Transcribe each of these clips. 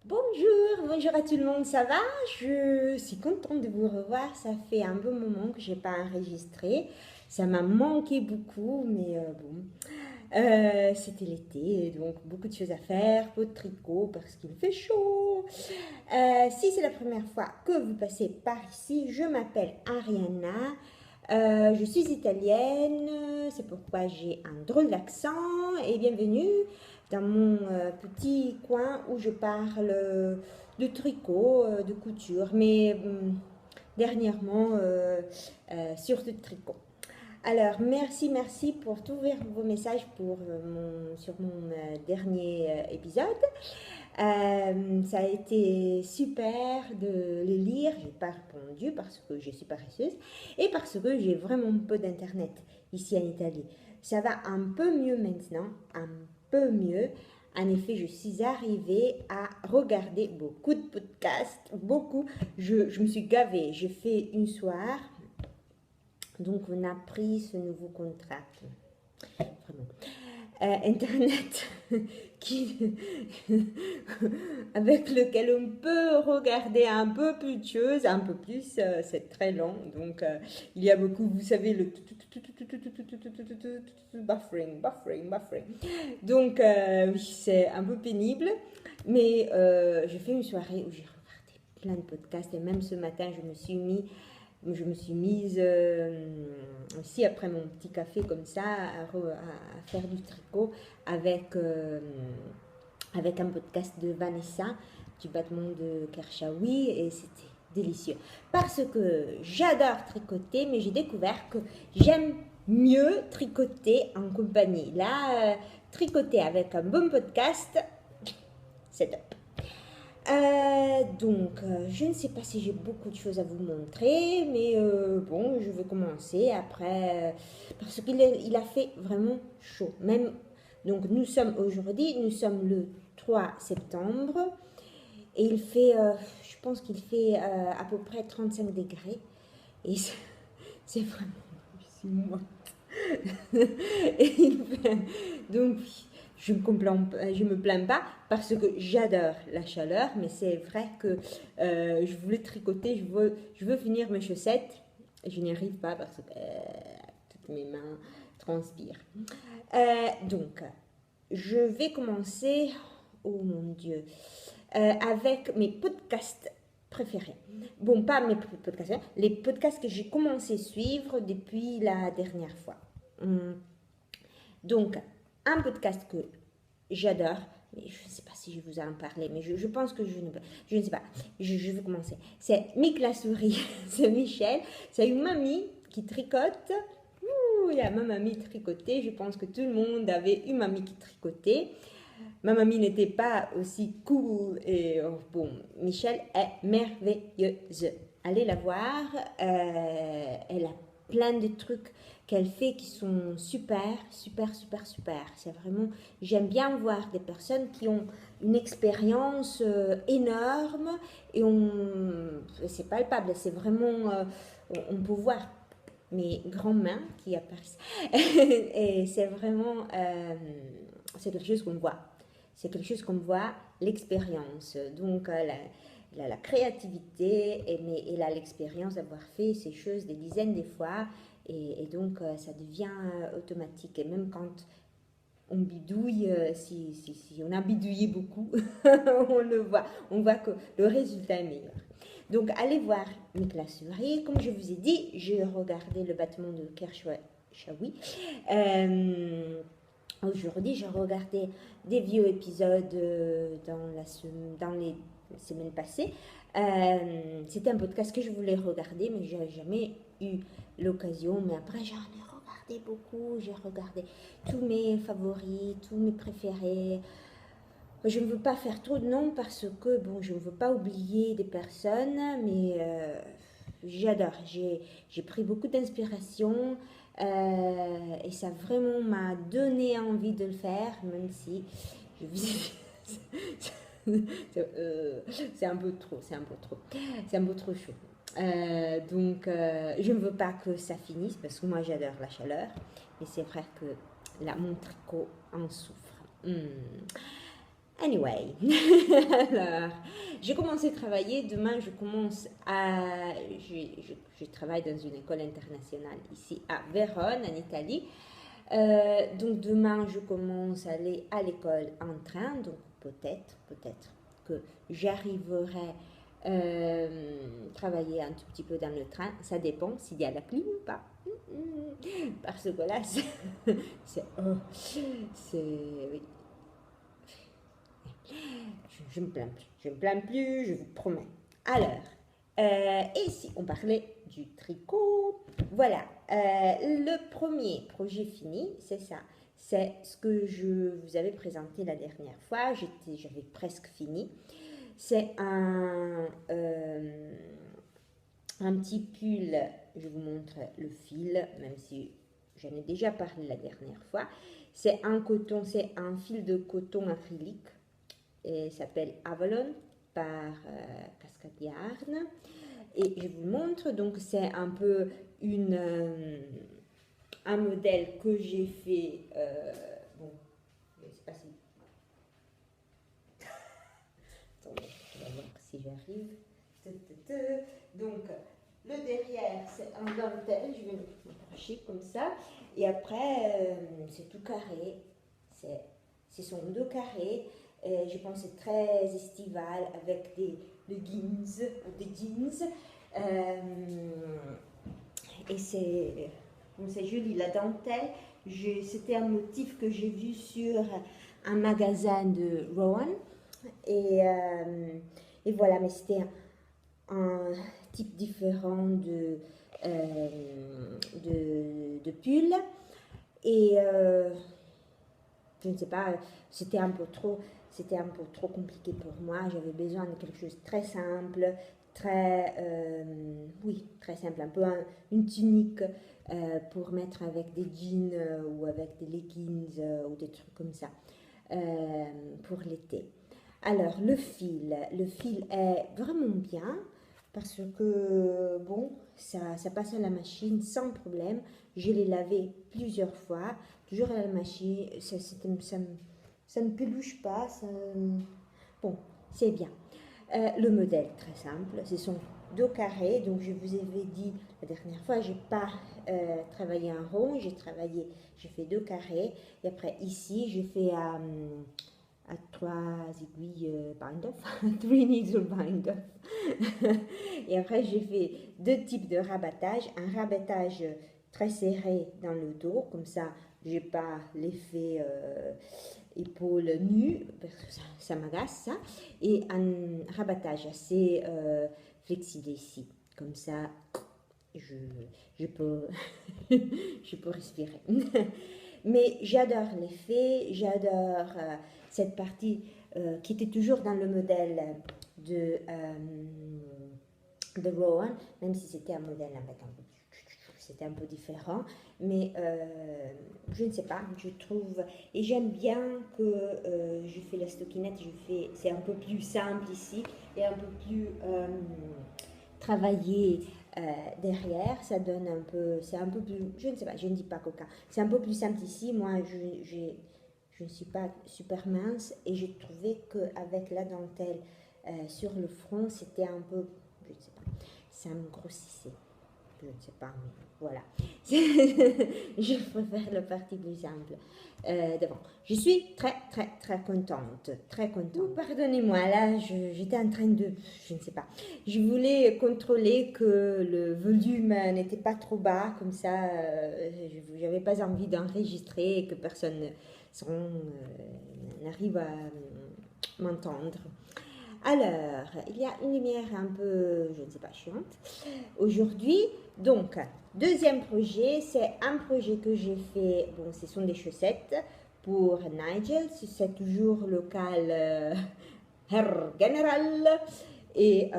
Bonjour à tout le monde, ça va? Je suis contente de vous revoir, ça fait un bon moment que je n'ai pas enregistré, ça m'a manqué beaucoup, mais c'était l'été, donc beaucoup de choses à faire, peu de tricot parce qu'il fait chaud. Si c'est la première fois que vous passez par ici, je m'appelle Ariana, je suis italienne, c'est pourquoi j'ai un drôle d'accent et bienvenue dans mon petit coin où je parle de tricot, de couture, mais dernièrement surtout de tricot. Alors, merci pour tous vos messages sur mon dernier épisode. Ça a été super de les lire. J'ai pas répondu parce que je suis paresseuse et parce que j'ai vraiment peu d'internet ici en Italie. Ça va un peu mieux maintenant, un peu mieux. En effet, je suis arrivée à regarder beaucoup de podcasts, beaucoup. Je me suis gavée. J'ai fait une soirée, donc on a pris ce nouveau contrat. Vraiment. Internet qui, avec lequel on peut regarder un peu plus de choses, un peu plus, c'est très lent. Donc, il y a beaucoup, vous savez, le buffering. Donc, oui, c'est un peu pénible. Mais j'ai fait une soirée où j'ai regardé plein de podcasts et même ce matin, je me suis mise aussi après mon petit café comme ça à faire du tricot avec, avec un podcast de Vanessa du battement de Kershawi et c'était délicieux. Parce que j'adore tricoter, mais j'ai découvert que j'aime mieux tricoter en compagnie. Là, tricoter avec un bon podcast, c'est top. Je ne sais pas si j'ai beaucoup de choses à vous montrer, mais bon, je vais commencer après, parce qu'il a fait vraiment chaud. Même, donc nous sommes le 3 septembre, et il fait, je pense qu'il fait à peu près 35 degrés, et c'est vraiment, c'est moi. Et donc, je me plains pas parce que j'adore la chaleur, mais c'est vrai que je voulais tricoter, je veux finir mes chaussettes. Et je n'y arrive pas parce que toutes mes mains transpirent. Donc, je vais commencer, oh mon Dieu, avec mes podcasts préférés. Bon, pas mes podcasts, les podcasts que j'ai commencé à suivre depuis la dernière fois. Hum, donc, un podcast que j'adore, mais je ne sais pas si je vous en parler, mais je pense que je ne sais pas, je vais commencer. C'est Mick la souris, c'est Michel, c'est une mamie qui tricote. Ouh, il y a ma mamie tricotée, je pense que tout le monde avait une mamie qui tricotait. Ma mamie n'était pas aussi cool et bon, Michel est merveilleuse. Allez la voir, elle a plein de trucs qu'elle fait qui sont super. C'est vraiment, j'aime bien voir des personnes qui ont une expérience énorme et c'est palpable, c'est vraiment, on peut voir mes grandes mains qui apparaissent et c'est vraiment, c'est quelque chose qu'on voit. C'est quelque chose qu'on voit, l'expérience. Donc, la créativité, mais elle a l'expérience d'avoir fait ces choses des dizaines de fois. Et donc, ça devient automatique. Et même quand on bidouille, si on a bidouillé beaucoup, on le voit. On voit que le résultat est meilleur. Donc, allez voir mes classes. Comme je vous ai dit, j'ai regardé le battement de Kershawi. Aujourd'hui, j'ai regardé des vieux épisodes dans les semaines passées. C'était un podcast que je voulais regarder, mais je n'ai jamais eu l'occasion. Mais après, j'en ai regardé beaucoup. J'ai regardé tous mes favoris, tous mes préférés. Je ne veux pas faire trop de noms parce que, bon, je ne veux pas oublier des personnes, mais j'adore. J'ai pris beaucoup d'inspiration et ça vraiment m'a donné envie de le faire, même si je c'est un peu trop, c'est un peu trop chaud. Je ne veux pas que ça finisse parce que moi j'adore la chaleur, mais c'est vrai que là, mon tricot en souffre. Anyway, alors, j'ai commencé à travailler. Demain, je commence à. Je travaille dans une école internationale ici à Vérone, en Italie. Donc, demain, je commence à aller à l'école en train. Donc, peut-être que j'arriverai travailler un tout petit peu dans le train. Ça dépend s'il y a la clim ou pas. Parce que là, oui. Je me plains plus, je vous promets. Alors, et si on parlait du tricot, voilà, le premier projet fini, c'est ça. C'est ce que je vous avais présenté la dernière fois, j'avais presque fini. C'est un petit pull, je vous montre le fil, même si j'en ai déjà parlé la dernière fois. C'est un coton, c'est un fil de coton acrylique. Et s'appelle Avalon par Cascade Yarn. Et je vous montre, donc c'est un peu un modèle que j'ai fait. Bon, je ne sais pas si. Attendez, je vais voir si j'arrive. Donc, le derrière, c'est un dentelle, je vais m'approcher comme ça. Et après, c'est tout carré. Ce sont deux carrés. Je pense que c'est très estival avec des jeans. Et c'est joli, la dentelle. C'était un motif que j'ai vu sur un magasin de Rowan. Et voilà, mais c'était un type différent de pull. Et je ne sais pas, c'était un peu trop compliqué pour moi. J'avais besoin de quelque chose de très simple, très simple, un peu une tunique pour mettre avec des jeans ou avec des leggings ou des trucs comme ça pour l'été. Alors le fil est vraiment bien parce que bon, ça passe à la machine sans problème. Je l'ai lavé plusieurs fois, toujours à la machine, ça ne peluche pas, bon, c'est bien. Le modèle, très simple, ce sont deux carrés, donc je vous avais dit la dernière fois, je n'ai pas travaillé en rond, j'ai fait deux carrés, et après ici, j'ai fait à 3 aiguilles bind-off, 3 needle bind-off. Et après, j'ai fait deux types de rabattage, un rabattage très serré dans le dos, comme ça, j'ai pas l'effet épaules nues, parce que ça m'agace ça, et un rabattage assez flexible ici, comme ça je peux je peux respirer. Mais j'adore l'effet, j'adore cette partie qui était toujours dans le modèle de Rowan, même si c'était un modèle avec c'était un peu différent, mais je ne sais pas, je trouve, et j'aime bien que je fais la stockinette, c'est un peu plus simple ici, et un peu plus travaillé derrière, ça donne un peu, c'est un peu plus, je ne sais pas, je ne dis pas coquin, c'est un peu plus simple ici, moi je ne suis pas super mince, et j'ai trouvé qu'avec la dentelle sur le front, c'était un peu, je ne sais pas, ça me grossissait. Je ne sais pas, mais voilà. Je préfère la partie plus simple devant. Je suis très, très, très contente. Très contente. Pardonnez-moi, là, j'étais en train de... Je ne sais pas. Je voulais contrôler que le volume n'était pas trop bas, comme ça, je n'avais pas envie d'enregistrer et que personne n'arrive à m'entendre. Alors, il y a une lumière un peu, je ne sais pas, chiante aujourd'hui. Donc, deuxième projet, c'est un projet que j'ai fait, bon, ce sont des chaussettes pour Nigel, c'est toujours local Herr General. Et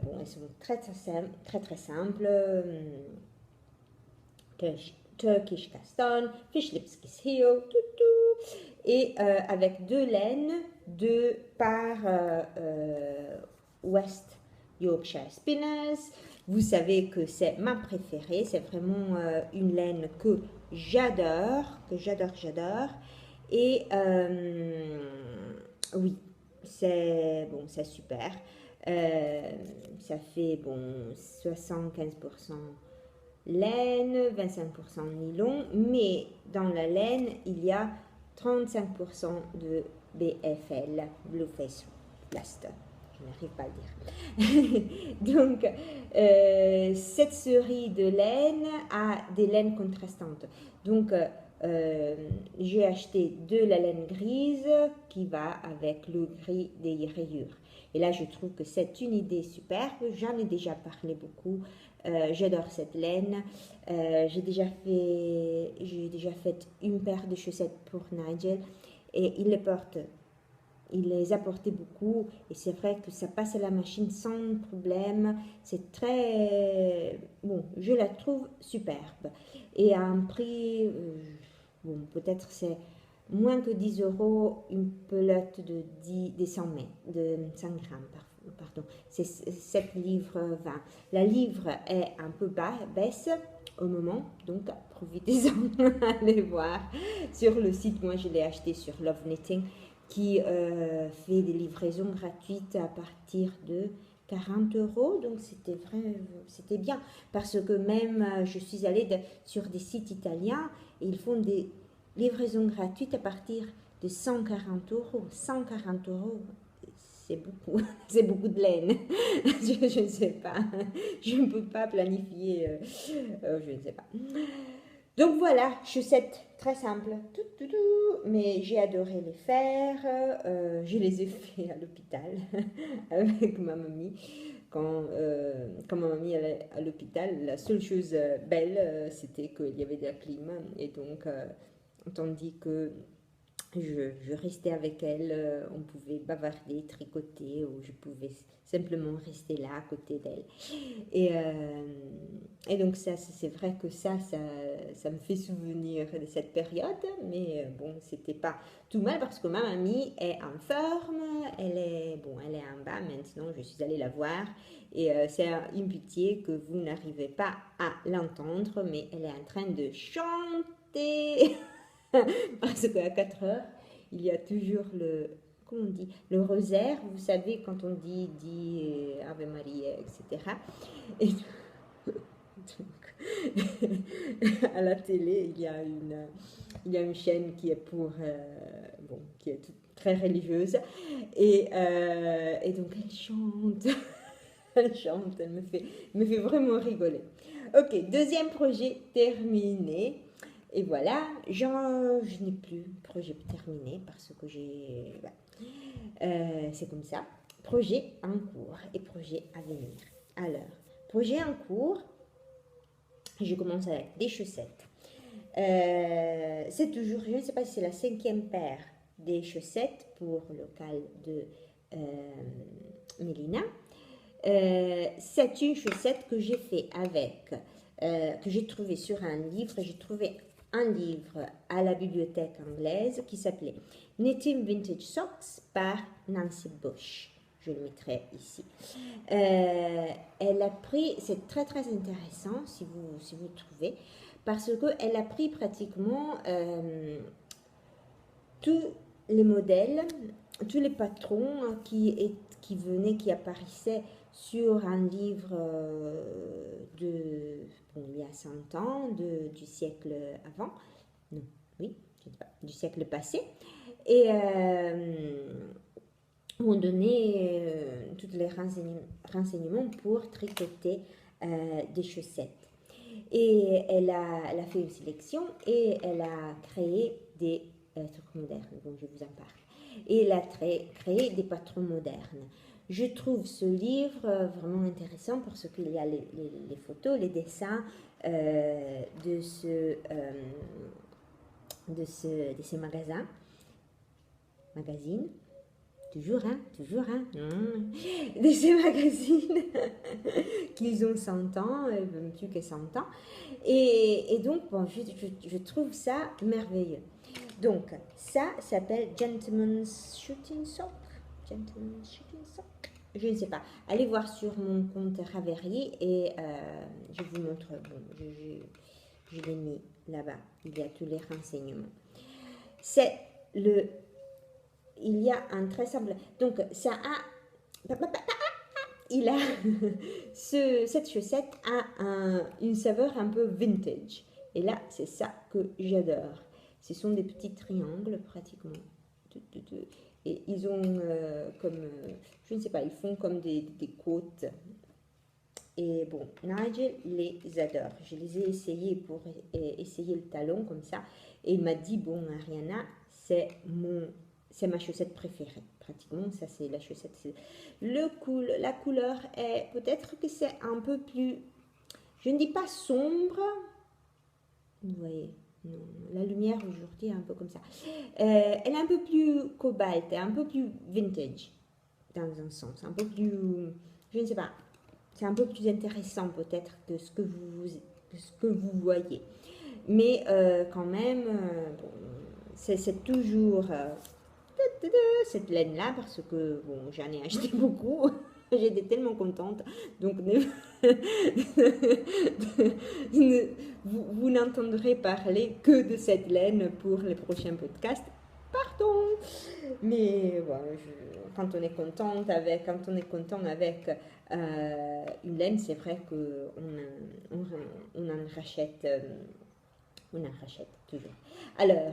bon, elles sont très très simples. Turkish Caston, Fischlipskis Heel, et avec deux laines de par West Yorkshire Spinners. Vous savez que c'est ma préférée, c'est vraiment une laine que j'adore, j'adore. Et oui, c'est bon, c'est super. Ça fait bon 75% laine, 25% nylon, mais dans la laine, il y a 35% de BFL, Blue Face Plaster. Je n'arrive pas à le dire. Donc, cette série de laine a des laines contrastantes. Donc, j'ai acheté de la laine grise qui va avec le gris des rayures. Et là, je trouve que c'est une idée superbe. J'en ai déjà parlé beaucoup. J'adore cette laine. J'ai déjà fait une paire de chaussettes pour Nigel et il les a portées beaucoup et c'est vrai que ça passe à la machine sans problème. C'est très bon, je la trouve superbe et à un prix bon, peut-être c'est moins que 10 euros une pelote de 100 mètres, de 100 grammes, pardon, c'est 7 livres 20. La livre est un peu baisse au moment, donc profitez-en, allez voir sur le site. Moi, je l'ai acheté sur Love Knitting qui fait des livraisons gratuites à partir de 40 euros. Donc, c'était bien parce que même je suis allée sur des sites italiens et ils font des livraisons gratuites à partir de 140 euros. 140 euros, c'est beaucoup, c'est beaucoup de laine. Je ne sais pas, je ne peux pas planifier, je ne sais pas. Donc voilà, chaussettes très simples, mais j'ai adoré les faire. Je les ai fait à l'hôpital avec ma mamie. Quand ma mamie allait à l'hôpital, la seule chose belle, c'était qu'il y avait de la clim. Et donc, tandis que je restais avec elle, on pouvait bavarder, tricoter, ou je pouvais simplement rester là à côté d'elle. Et, euh, et donc ça, c'est vrai que ça me fait souvenir de cette période, mais bon, c'était pas tout mal parce que ma mamie est en forme, elle est en bas maintenant, je suis allée la voir, et c'est une pitié que vous n'arrivez pas à l'entendre, mais elle est en train de chanter. Parce qu'à 4 heures, il y a toujours comment on dit, le rosaire, vous savez, quand on dit Ave Maria, etc. Et donc, à la télé, il y a une chaîne qui est bon, qui est très religieuse. Et donc, elle chante. Elle chante, elle me fait vraiment rigoler. Ok, deuxième projet terminé. Et voilà, je n'ai plus projet terminé parce que c'est comme ça. Projet en cours et projet à venir. Alors, projet en cours, je commence avec des chaussettes. C'est toujours, je ne sais pas si c'est la 5e paire des chaussettes pour le local de Mélina. C'est une chaussette que j'ai fait avec, que j'ai trouvé sur un livre. J'ai trouvé un livre à la bibliothèque anglaise qui s'appelait Knitting Vintage Socks par Nancy Bush. Je le mettrai ici. Elle a pris, c'est très très intéressant si vous trouvez, parce qu'elle a pris pratiquement tous les modèles, tous les patrons qui apparaissaient sur un livre il y a 100 ans, du siècle avant, non, oui, je ne sais pas, du siècle passé, et on donnait tous les renseignements pour tricoter des chaussettes. Et elle a fait une sélection et elle a créé des trucs modernes, bon, je vous en parle. Et elle a créé des patrons modernes. Je trouve ce livre vraiment intéressant parce qu'il y a les photos, les dessins de ces magazines. Toujours, de ces magazines qu'ils ont 100 ans, même plus que 100 ans. Et donc, bon, je trouve ça merveilleux. Donc, ça s'appelle Gentleman's Shooting Sock. Gentleman's Shooting Sock. Je ne sais pas. Allez voir sur mon compte Ravelry et je vous montre. Bon, je l'ai mis là-bas. Il y a tous les renseignements. C'est il y a un très simple. Donc, ça a. Il a. Cette chaussette a une saveur un peu vintage. Et là, c'est ça que j'adore. Ce sont des petits triangles, pratiquement. Et ils ont comme. Je ne sais pas, ils font comme des côtes. Et bon, Nigel les adore. Je les ai essayés pour essayer le talon comme ça. Et il m'a dit, bon, Ariana, c'est ma chaussette préférée. Pratiquement, ça c'est la chaussette. La couleur est, peut-être que c'est un peu plus, je ne dis pas sombre. Vous voyez, non, la lumière aujourd'hui est un peu comme ça. Elle est un peu plus cobalt, un peu plus vintage, dans un sens. Un peu plus, je ne sais pas. C'est un peu plus intéressant peut-être que ce que vous voyez. Mais quand même, bon, c'est toujours cette laine-là parce que bon, j'en ai acheté beaucoup. J'étais tellement contente. Donc, vous n'entendrez parler que de cette laine pour les prochains podcasts. Pardon. Mais voilà, quand on est content avec une laine, c'est vrai qu'on en rachète. On en rachète toujours. Alors,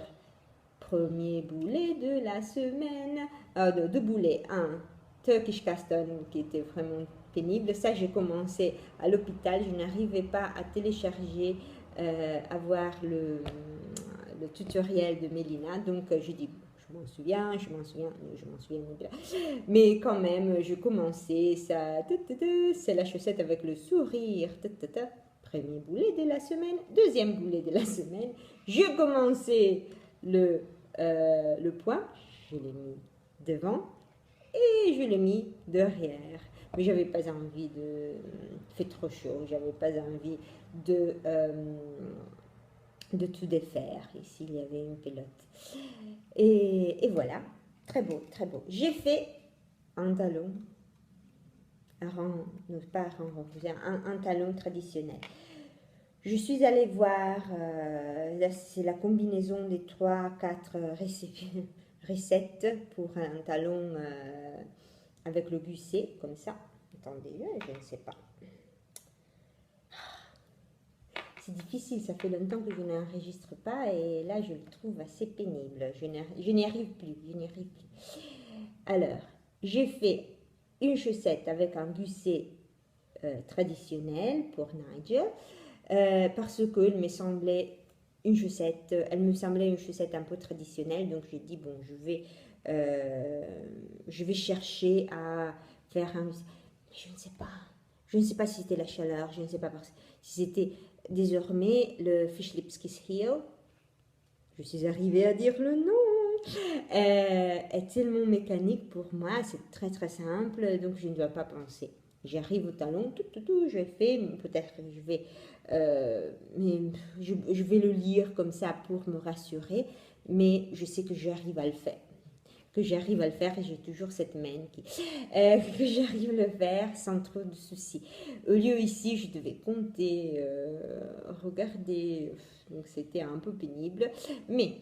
premier boulet de la semaine. Deux boulets. Un Turkish Custom qui était vraiment pénible. Ça, j'ai commencé à l'hôpital. Je n'arrivais pas à télécharger, à voir le tutoriel de Mélina. Donc, je dis, je m'en souviens. Mais quand même, je commençais. Ça, c'est la chaussette avec le sourire. Premier boulet de la semaine. Deuxième boulet de la semaine. Je commençais le point. Je l'ai mis devant. Et je l'ai mis derrière. Mais j'avais pas envie de... Il fait trop chaud. J'avais pas envie de tout défaire. Ici, il y avait une pelote. Et voilà. Très beau, très beau. J'ai fait un talon. Un talon traditionnel. Je suis allée voir, c'est la combinaison des 3-4 recettes pour un talon avec le gusset, comme ça. Attendez, je ne sais pas. C'est difficile, ça fait longtemps que je n'enregistre pas et là je le trouve assez pénible. Je n'y arrive plus, Alors, j'ai fait une chaussette avec un gusset traditionnel pour Nigel. Parce qu'elle me semblait une chaussette un peu traditionnelle, donc j'ai dit bon, je vais chercher à faire un, je ne sais pas si c'était la chaleur, je ne sais pas si c'était désormais le Fish Lips Kiss Heel, je suis arrivée à dire le nom, est tellement mécanique pour moi, c'est très très simple, donc je ne dois pas penser. J'arrive au talon, je fais, peut-être que je vais, mais je vais le lire comme ça pour me rassurer, mais je sais que j'arrive à le faire. Et j'ai toujours cette main que j'arrive à le faire sans trop de soucis. Au lieu ici, je devais compter, regarder, donc c'était un peu pénible, mais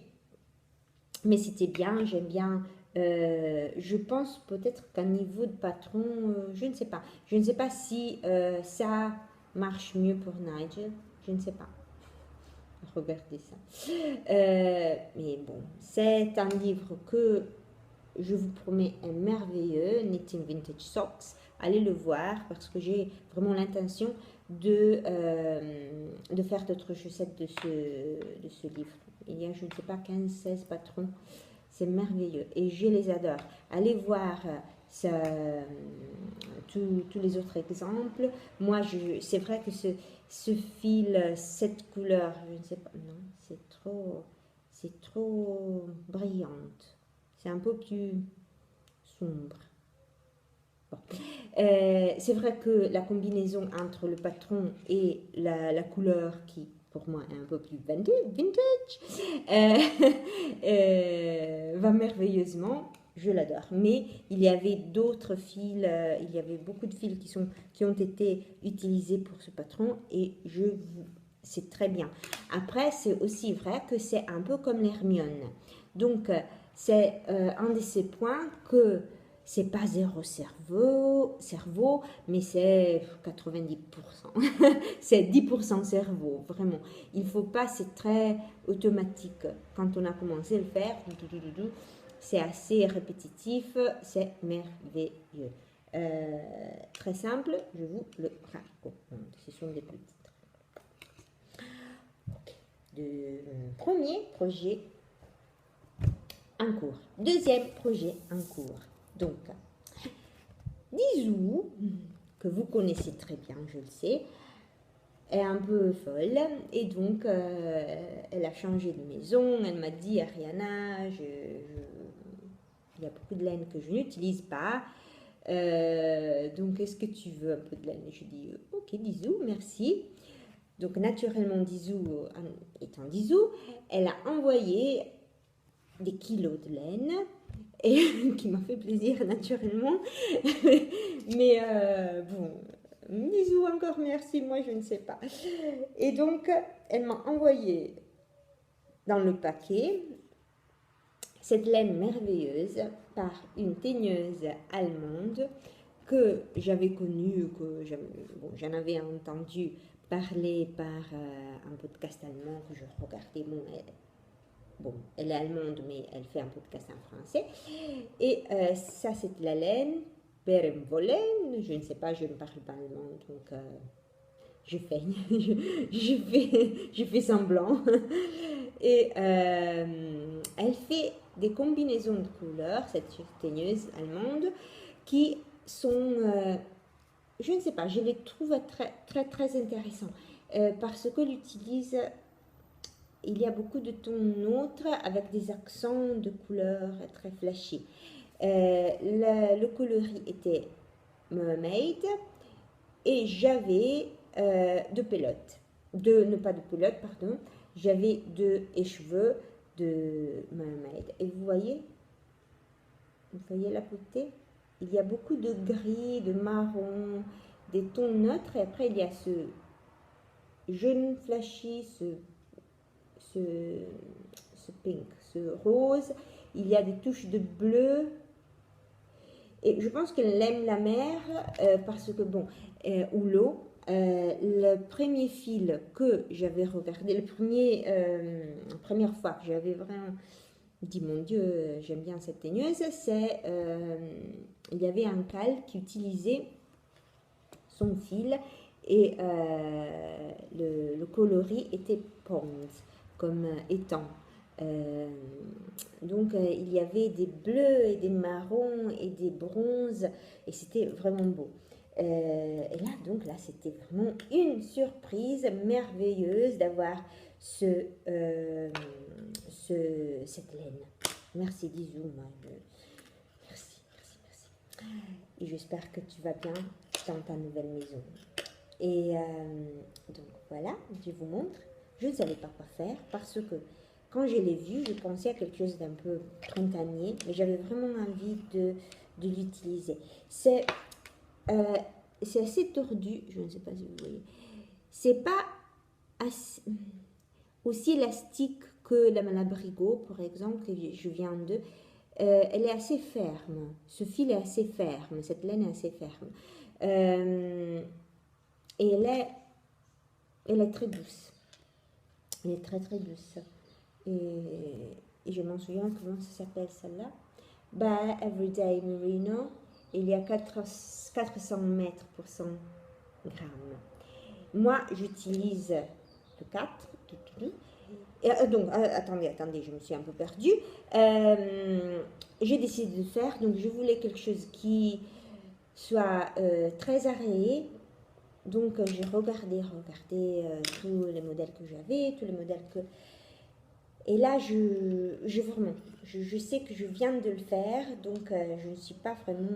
c'était bien, j'aime bien. Je pense peut-être qu'à niveau de patron, je ne sais pas. Je ne sais pas si ça marche mieux pour Nigel. Je ne sais pas. Regardez ça. Mais bon, c'est un livre que je vous promets est merveilleux. Knitting Vintage Socks. Allez le voir parce que j'ai vraiment l'intention de faire d'autres chaussettes de ce livre. Il y a, je ne sais pas, 15-16 patrons. C'est merveilleux et je les adore. Allez voir tous les autres exemples. Moi, c'est vrai que ce fil, cette couleur, je ne sais pas, non, c'est trop brillante. C'est un peu plus sombre. Bon. C'est vrai que la combinaison entre le patron et la couleur qui pour moi est un peu plus vintage, va merveilleusement, je l'adore. Mais il y avait d'autres fils, il y avait beaucoup de fils qui ont été utilisés pour ce patron et c'est très bien. Après, c'est aussi vrai que c'est un peu comme l'Hermione. Donc, c'est un de ces points que c'est pas zéro cerveau, mais c'est 90%. C'est 10% cerveau, vraiment. Il faut pas, c'est très automatique. Quand on a commencé à le faire, c'est assez répétitif, c'est merveilleux. Très simple, je vous le raconte. Ce sont des petits premier projet en cours. Deuxième projet en cours. Donc, Dizou, que vous connaissez très bien, je le sais, est un peu folle et donc elle a changé de maison. Elle m'a dit, Ariana, il y a beaucoup de laine que je n'utilise pas. Donc, est-ce que tu veux un peu de laine? Je dis, ok, Dizou, merci. Donc, naturellement, Dizou, étant Dizou, elle a envoyé des kilos de laine, et qui m'a fait plaisir, naturellement. Mais bon, Dizou, encore merci, moi, je ne sais pas. Et donc, elle m'a envoyé dans le paquet cette laine merveilleuse par une teigneuse allemande que j'avais connue, que j'en avais entendu parler par un podcast allemand que je regardais. Bon, elle est allemande, mais elle fait un podcast en français. Et ça, c'est la laine Berenwolle. Je ne sais pas, je ne parle pas allemand, donc je feigne, je fais semblant. Et elle fait des combinaisons de couleurs, cette teigneuse allemande, qui sont, je ne sais pas, je les trouve très, très, très intéressants parce qu'elle utilise, il y a beaucoup de tons neutres avec des accents de couleurs très flashy. Le coloris était mermaid et j'avais deux pelotes, pas de pelotes, pardon, j'avais deux écheveux de mermaid. Et vous voyez la beauté? Il y a beaucoup de gris, de marron, des tons neutres, et après il y a ce jaune flashy, ce pink, ce rose, il y a des touches de bleu, et je pense qu'elle aime la mer parce que, bon, ou l'eau. Le premier fil que j'avais regardé, la première fois que j'avais vraiment dit, mon Dieu, j'aime bien cette teigneuse, c'est, il y avait un cal qui utilisait son fil et le coloris était pond, comme étang. Donc il y avait des bleus et des marrons et des bronzes et c'était vraiment beau. Et là, donc là, c'était vraiment une surprise merveilleuse d'avoir cette laine. Merci Dizou, merci. Et j'espère que tu vas bien dans ta nouvelle maison. Et donc voilà, je vous montre. Je ne savais pas quoi faire parce que quand je l'ai vu, je pensais à quelque chose d'un peu printanier, mais j'avais vraiment envie de l'utiliser. C'est assez tordu, je ne sais pas si vous voyez. C'est pas aussi élastique que la Malabrigo, par exemple, que je viens de. Elle est assez ferme. Ce fil est assez ferme. Cette laine est assez ferme. Et elle est très douce. Elle est très très douce. Et je m'en souviens comment ça s'appelle celle-là. Bah, Everyday Merino. Il y a 400 mètres pour 100 grammes. Moi, j'utilise le 4. Donc, attendez, je me suis un peu perdue. J'ai décidé de faire, donc je voulais quelque chose qui soit très arrêté. Donc, j'ai regardé tous les modèles que j'avais, tous les modèles que... Et là, je sais que je viens de le faire, donc je ne suis pas vraiment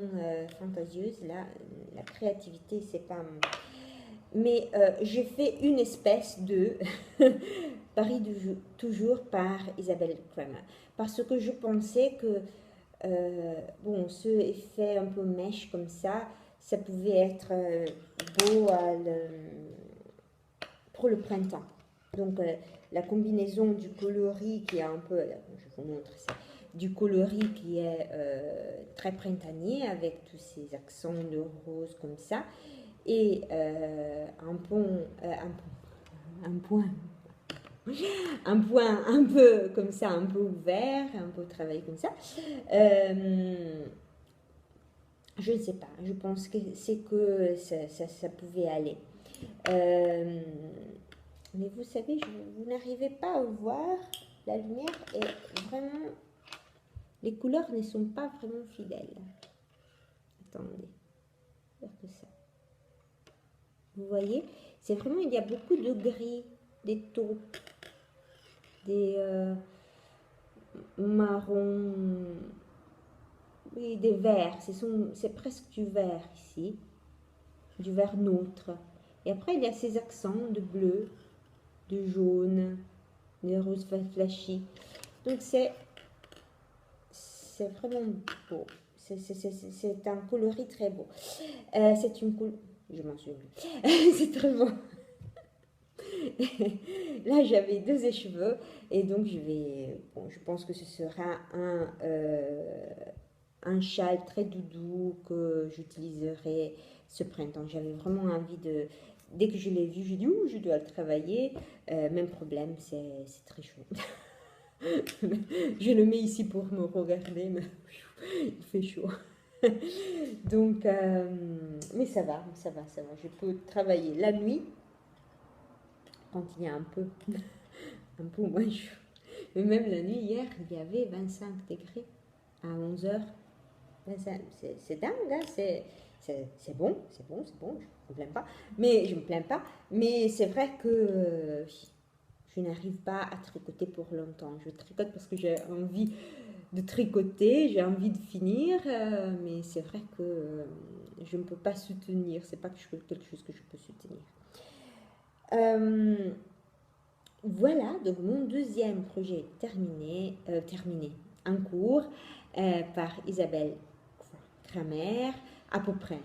fantasieuse. Là, la créativité, c'est pas... Mais j'ai fait une espèce de Paris toujours par Isabelle Kramer. Parce que je pensais que, bon, ce effet un peu mèche comme ça pouvait être beau pour le printemps. Donc, la combinaison du coloris qui est un peu, je vous montre, c'est du coloris qui est très printanier avec tous ces accents de rose comme ça et un point un peu comme ça, un peu ouvert, un peu travaillé comme ça. Je ne sais pas, je pense que c'est que ça pouvait aller. Mais vous savez, vous n'arrivez pas à voir, la lumière est vraiment... Les couleurs ne sont pas vraiment fidèles. Attendez, faire que ça. Vous voyez, c'est vraiment, il y a beaucoup de gris, des taupes, des marrons, oui, des verts. C'est presque du vert ici, du vert neutre. Et après, il y a ces accents de bleu, de jaune, de rose flashy. Donc, c'est vraiment beau. C'est un coloris très beau. C'est une couleur... Je m'en souviens plus. C'est très beau. Là, j'avais 2 écheveux et donc je pense que ce sera un châle très doudou que j'utiliserai ce printemps. J'avais vraiment envie de... Dès que je l'ai vu, je dis, ouh, je dois le travailler. Même problème, c'est très chaud. Je le mets ici pour me regarder, mais il fait chaud. Donc, mais ça va. Je peux travailler la nuit quand il y a un peu moins chaud. Mais même la nuit, hier, il y avait 25 degrés à 11 heures. C'est dingue, hein, c'est bon, je ne me plains pas. Mais c'est vrai que je n'arrive pas à tricoter pour longtemps. Je tricote parce que j'ai envie de tricoter, j'ai envie de finir, mais c'est vrai que je ne peux pas soutenir. C'est pas quelque chose que je peux soutenir. Voilà, donc mon deuxième projet terminé, en cours par Isabelle Kramer, à peu près,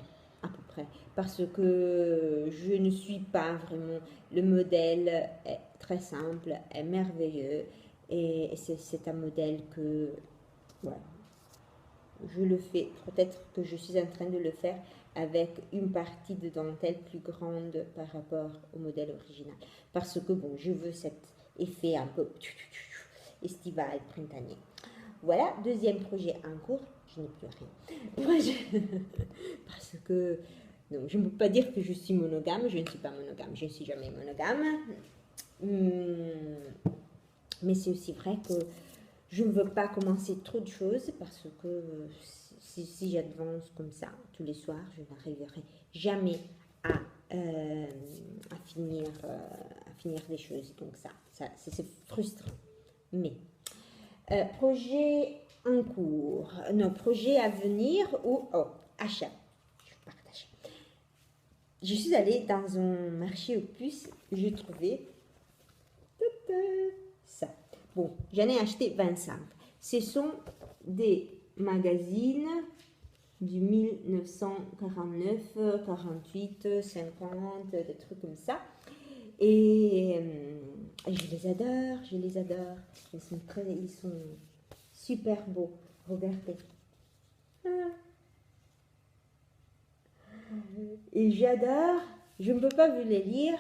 parce que je ne suis pas vraiment, le modèle est très simple, est merveilleux, et c'est un modèle que, voilà, je le fais, peut-être que je suis en train de le faire avec une partie de dentelle plus grande par rapport au modèle original. Parce que, bon, je veux cet effet un peu estival, printanier. Voilà, deuxième projet en cours. Je n'ai plus rien. Parce que, donc, je ne peux pas dire que je suis monogame. Je ne suis pas monogame. Je ne suis jamais monogame. Mais c'est aussi vrai que je ne veux pas commencer trop de choses parce que si j'avance comme ça tous les soirs, je n'arriverai jamais à finir les choses. Donc c'est frustrant. Mais projet en cours, non, projet à venir ou achat. Je partage. Je suis allée dans un marché aux puces, j'ai trouvé ça. Bon, j'en ai acheté 25. Ce sont des magazines du 1949, 48, 50, des trucs comme ça. Et je les adore. Ils sont super beaux. Regardez. Et j'adore. Je ne peux pas vous les lire.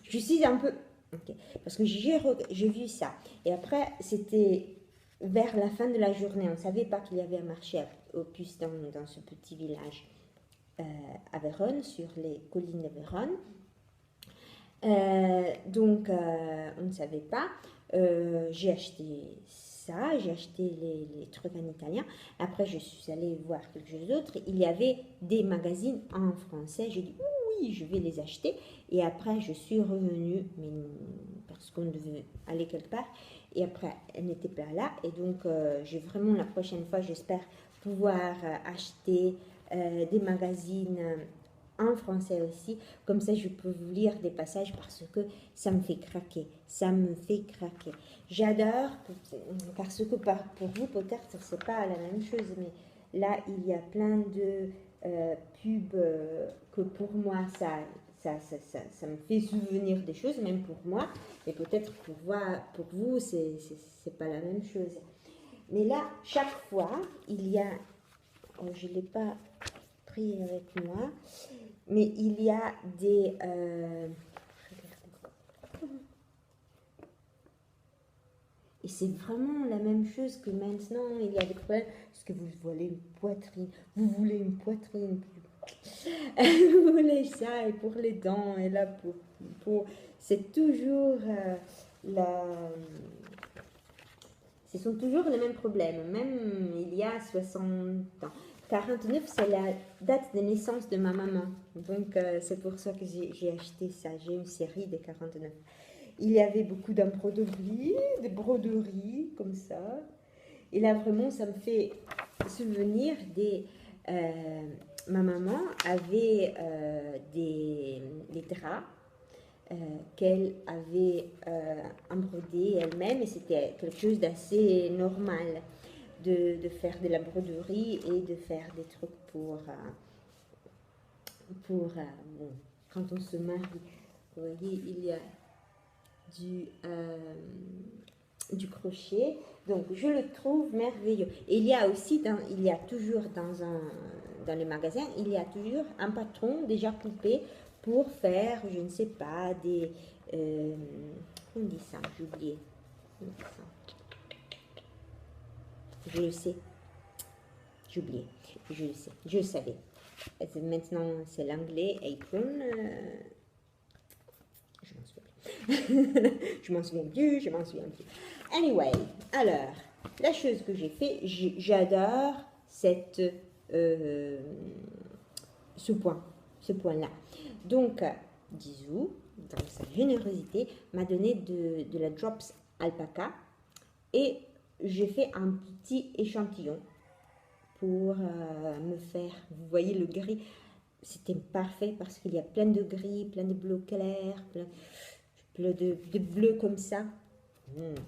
Je suis un peu... Okay. Parce que j'ai vu ça. Et après, c'était vers la fin de la journée. On ne savait pas qu'il y avait un marché aux puces dans ce petit village à Vérone, sur les collines de Vérone. Donc, on ne savait pas. J'ai acheté ça, j'ai acheté les trucs en italien. Après, je suis allée voir quelque chose d'autre. Il y avait des magazines en français. J'ai dit oui, je vais les acheter. Et après, je suis revenue, mais parce qu'on devait aller quelque part. Et après, elle n'était pas là. Et donc, j'ai vraiment, la prochaine fois, j'espère pouvoir acheter des magazines en français aussi. Comme ça, je peux vous lire des passages parce que ça me fait craquer. J'adore, parce que pour vous, peut-être, c'est pas la même chose, mais là, il y a plein de pubs que pour moi, ça ça me fait souvenir des choses, même pour moi, et peut-être pour vous, c'est pas la même chose. Mais là, chaque fois, il y a, oh, je ne l'ai pas pris avec moi, mais il y a des... et c'est vraiment la même chose que maintenant, il y a des problèmes. Est-ce que vous voulez une poitrine? Vous voulez une poitrine? Vous voulez ça, et pour les dents, et là, c'est toujours ce sont toujours les mêmes problèmes, même il y a 60 ans. 49, c'est la date de naissance de ma maman. Donc, c'est pour ça que j'ai acheté ça. J'ai une série de 49. Il y avait beaucoup d'embroderies, des broderies, comme ça. Et là, vraiment, ça me fait souvenir ma maman avait des draps qu'elle avait embrodés elle-même, et c'était quelque chose d'assez normal de faire de la broderie et de faire des trucs pour bon, quand on se marie. Vous voyez, il y a du crochet, donc je le trouve merveilleux. Et il y a aussi, il y a toujours dans les magasins, il y a toujours un patron déjà coupé pour faire, je ne sais pas, des... on dit ça, j'ai oublié. Je le sais. J'ai oublié. Je le sais. Je le savais. Maintenant, c'est l'anglais, apron. Je m'en souviens plus. Je m'en souviens plus. Anyway, alors, la chose que j'ai fait, j'adore ce point-là. Donc, Dizou, dans sa générosité, m'a donné de la Drops Alpaca, et j'ai fait un petit échantillon pour me faire, vous voyez le gris, c'était parfait parce qu'il y a plein de gris, plein de bleus clairs, plein de bleus comme ça.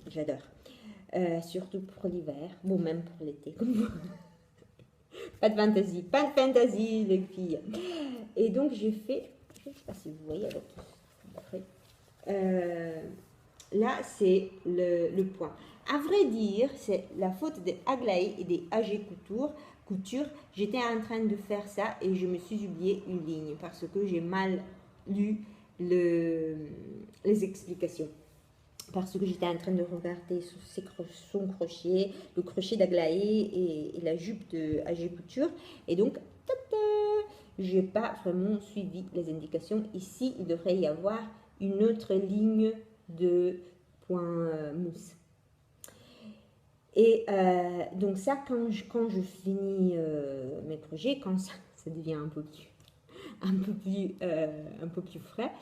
J'adore. Surtout pour l'hiver, bon, même pour l'été. Pas de fantaisie, les filles. Et donc j'ai fait, je ne sais pas si vous voyez avec là, c'est le point. À vrai dire, c'est la faute des Aglaé et des AG Couture. J'étais en train de faire ça et je me suis oublié une ligne parce que j'ai mal lu les explications. Parce que j'étais en train de regarder son crochet, le crochet d'Aglaé et la jupe de AG Couture. Et donc, je n'ai pas vraiment suivi les indications. Ici, il devrait y avoir une autre ligne de point mousse. Et donc ça, quand je finis mes projets, quand ça devient un peu plus frais,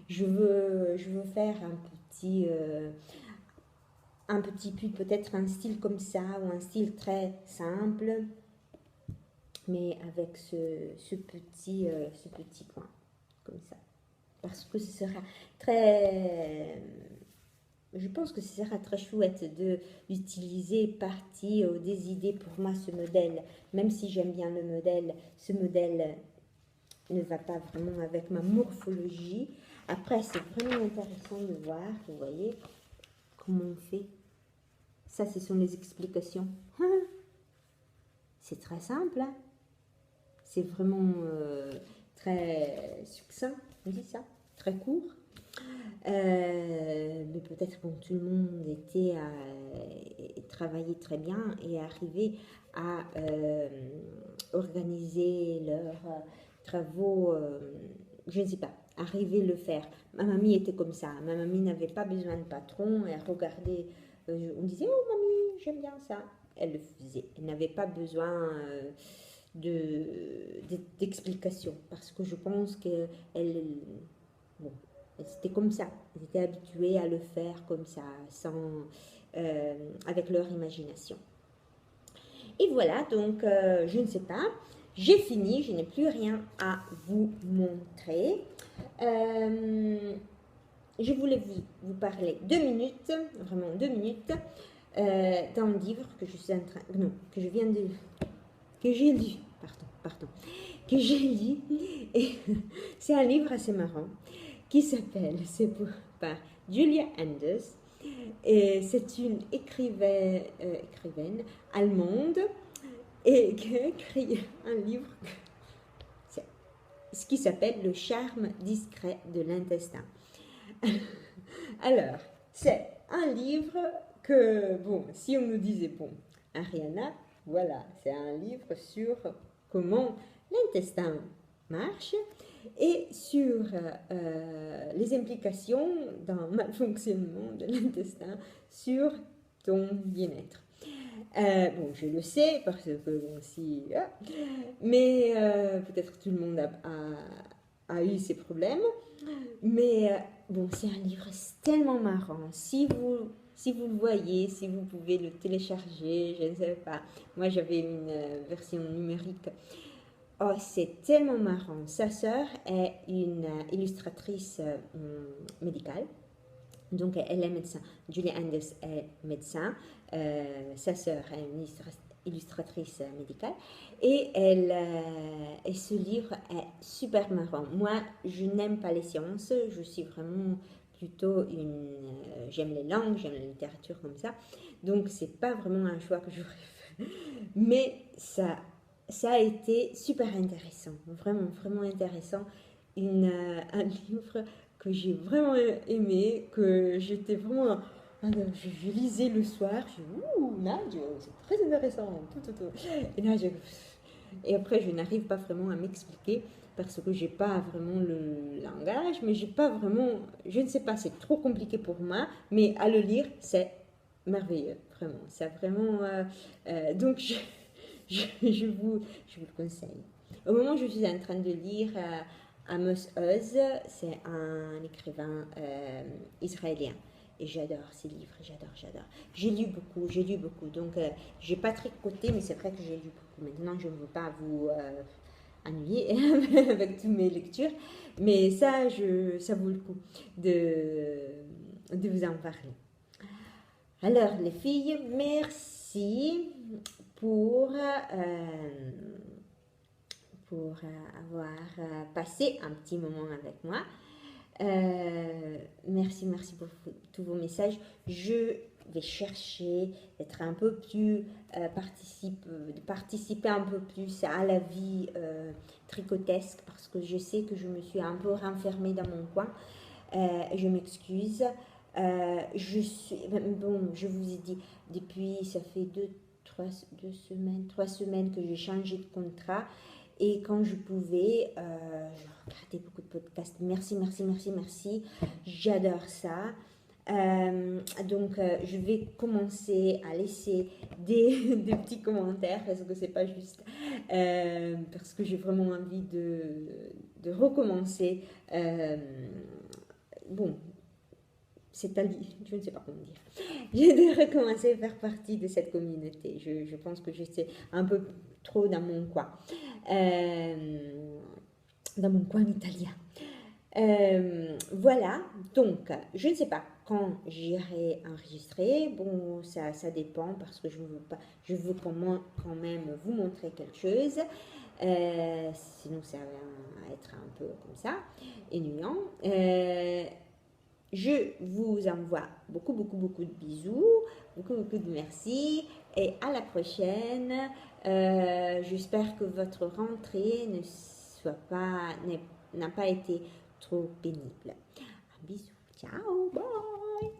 je veux faire un petit pull, peut-être un style comme ça, ou un style très simple, mais avec ce petit point, comme ça. Parce que ce sera très... Je pense que ce sera très chouette d'utiliser partie des idées pour moi, ce modèle. Même si j'aime bien le modèle, ce modèle ne va pas vraiment avec ma morphologie. Après, c'est vraiment intéressant de voir, vous voyez, comment on fait. Ça, ce sont les explications. C'est très simple, hein? C'est vraiment très succinct, on dit ça, très court. Mais peut-être que tout le monde était travaillé très bien et arrivé à organiser leurs travaux, je ne sais pas, arriver à le faire. Ma mamie était comme ça. Ma mamie n'avait pas besoin de patron. Elle regardait, on disait, oh mamie, j'aime bien ça. Elle le faisait. Elle n'avait pas besoin d'explication parce que je pense qu'elle... Bon, c'était comme ça, ils étaient habitués à le faire comme ça, avec leur imagination. Et voilà, donc je ne sais pas, j'ai fini, je n'ai plus rien à vous montrer. Je voulais vous parler 2 minutes, vraiment 2 minutes, d'un livre que je suis en train, non, que j'ai lu que j'ai lu. Et c'est un livre assez marrant qui s'appelle, par Julia Enders. Et c'est une écrivaine allemande et qui a écrit un livre ce qui s'appelle Le charme discret de l'intestin. Alors, c'est un livre que, bon, si on nous disait, bon, Ariana, voilà, c'est un livre sur comment l'intestin marche et sur les implications d'un malfonctionnement de l'intestin sur ton bien-être. Bon, je le sais parce que, bon, si... mais peut-être que tout le monde a eu ces problèmes. Mais bon, c'est un livre tellement marrant. Si vous le voyez, si vous pouvez le télécharger, je ne sais pas. Moi, j'avais une version numérique. Oh, c'est tellement marrant. Sa sœur est une illustratrice médicale. Donc, elle est médecin. Julia Enders est médecin. Sa sœur est une illustratrice médicale. Et ce livre est super marrant. Moi, je n'aime pas les sciences. Je suis vraiment plutôt j'aime les langues, j'aime la littérature comme ça. Donc, c'est pas vraiment un choix que j'aurais fait. Mais ça a été super intéressant. Vraiment, vraiment intéressant. Un livre que j'ai vraiment aimé, que j'étais vraiment... Je lisais le soir, je dis, ouh, Nadia, c'est très intéressant, Et après, je n'arrive pas vraiment à m'expliquer parce que j'ai pas vraiment le langage, mais j'ai pas vraiment, je ne sais pas, c'est trop compliqué pour moi, mais à le lire, c'est merveilleux, vraiment, c'est vraiment, donc je vous le conseille. Au moment où je suis en train de lire Amos Oz, c'est un écrivain israélien. Et j'adore ces livres, j'adore. J'ai lu beaucoup. Donc, j'ai pas tricoté, mais c'est vrai que j'ai lu beaucoup. Maintenant, je ne veux pas vous ennuyer avec toutes mes lectures. Mais ça vaut le coup de vous en parler. Alors, les filles, merci pour avoir passé un petit moment avec moi. Merci pour tous vos messages. Je vais chercher d'être un peu plus de participer un peu plus à la vie tricotesque parce que je sais que je me suis un peu renfermée dans mon coin. Je m'excuse. Je vous ai dit, depuis ça fait 3 semaines que j'ai changé de contrat. Et quand je pouvais, je regardais beaucoup de podcasts. Merci. J'adore ça. Donc, je vais commencer à laisser des petits commentaires parce que c'est pas juste. Parce que j'ai vraiment envie de recommencer. Bon, je ne sais pas comment dire. J'ai de recommencer à faire partie de cette communauté. Je pense que j'étais un peu trop dans mon coin. Dans mon coin italien. Voilà, donc je ne sais pas quand j'irai enregistrer. Bon, ça dépend parce que je veux quand même vous montrer quelque chose. Sinon, ça va être un peu comme ça, ennuyant. Je vous envoie beaucoup de bisous, beaucoup de merci et à la prochaine. J'espère que votre rentrée n'a pas été trop pénible. Un bisou, ciao, bye.